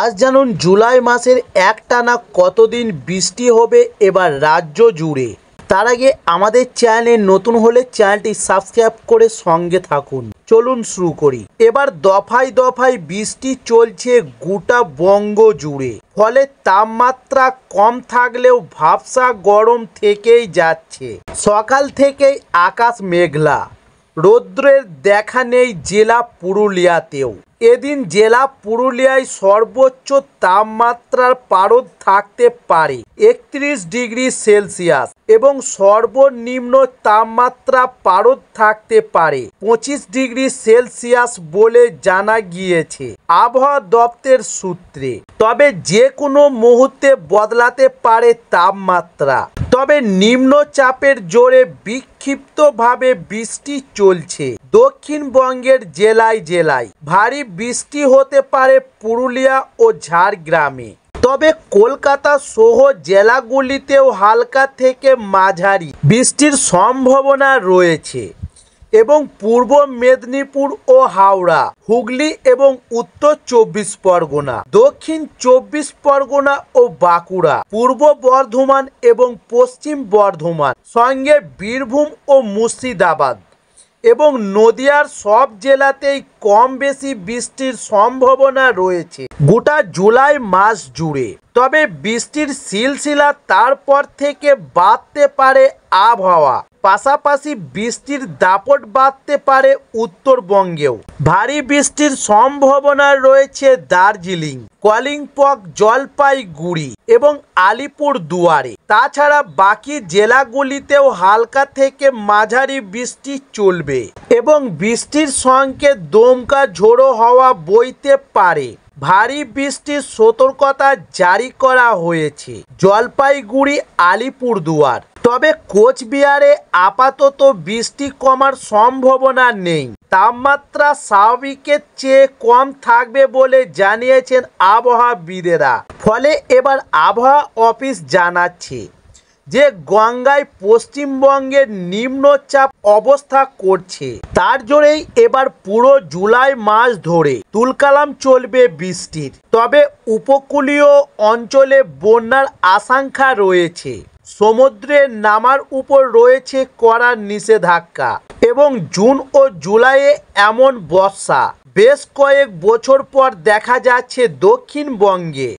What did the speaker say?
আজ জানুন জুলাই মাসের একটানা কতদিন বৃষ্টি হবে এবার রাজ্য জুড়ে। তার আগে আমাদের চ্যানেলে নতুন হলে চ্যানেলটি সাবস্ক্রাইব করে সঙ্গে থাকুন। চলুন শুরু করি। এবার দফায় দফায় বৃষ্টি চলছে গোটা বঙ্গ জুড়ে, ফলে তাপমাত্রা কম থাকলেও ভাবসা গরম থেকেই যাচ্ছে। সকাল থেকেই আকাশ মেঘলা, রৌদ্রের দেখা নেই জেলা পুরুলিয়াতেও। এদিন জেলা পুরুলিয়ায় সর্বোচ্চ তাপমাত্রার পারদ থাকতে পারে 31 ডিগ্রি সেলসিয়াস এবং সর্বনিম্ন তাপমাত্রা পারদ থাকতে পারে 25 ডিগ্রি সেলসিয়াস বলে জানা গিয়েছে আবহাওয়া দপ্তরের সূত্রে। তবে যে কোনো মুহূর্তে বদলাতে পারে তাপমাত্রা। তবে নিম্নচাপের জোরে বিক্ষিপ্তভাবে বৃষ্টি চলছে দক্ষিণবঙ্গের জেলায় জেলায়। ভারী বৃষ্টি হতে পারে পুরুলিয়া ও ঝাড়গ্রামে। তবে কলকাতা সহ জেলাগুলিতেও হালকা থেকে মাঝারি বৃষ্টির সম্ভাবনা রয়েছে এবং পূর্ব মেদিনীপুর ও হাওড়া, হুগলি এবং উত্তর 24 পরগনা, দক্ষিণ 24 পরগনা ও বাঁকুড়া, পূর্ব বর্ধমান এবং পশ্চিম বর্ধমান, সঙ্গে বীরভূম ও মুর্শিদাবাদ এবং নদিয়ার সব জেলাতেই কম বেশি বৃষ্টির সম্ভাবনা রয়েছে গোটা জুলাই মাস জুড়ে। তবে বৃষ্টির সিলসিলা তারপর থেকে বাড়তে পারে আবহাওয়া, পাশাপাশি বৃষ্টির দাপট বাড়তে পারে উত্তরবঙ্গেও। ভারী বৃষ্টির সম্ভাবনা রয়েছে দার্জিলিং, কালিম্পং, জলপাইগুড়ি এবং আলিপুরদুয়ারে। তাছাড়া বাকি জেলাগুলিতেও হালকা থেকে মাঝারি বৃষ্টি চলবে এবং বৃষ্টির সঙ্গে দমকা ঝোড়ো হাওয়া বইতে পারে। ভারী বৃষ্টির সতর্কতা জারি করা হয়েছে জলপাইগুড়ি, আলিপুরদুয়ার। তবে কোচবিহারে আপাতত বৃষ্টি কমার সম্ভাবনা নেই। তাপমাত্রা স্বাভাবিকের চেয়ে কম থাকবে বলে জানিয়েছেন আবহাওয়াবিদেরা। ফলে এবার আবহাওয়া অফিস জানাচ্ছে যে গঙ্গায় পশ্চিমবঙ্গের নিম্নচাপ অবস্থা করছে। তার জোরেই এবার পুরো জুলাই মাস ধরে তুলকালাম চলবে বৃষ্টির। তবে উপকূলীয় অঞ্চলে বন্যার আশঙ্কা রয়েছে। সমুদ্রে নামার উপর রয়েছে কড়া নিষেধাজ্ঞা এবং জুন ও জুলাইয়ে এমন বর্ষা বেশ কয়েক বছর পর দেখা যাচ্ছে দক্ষিণবঙ্গে।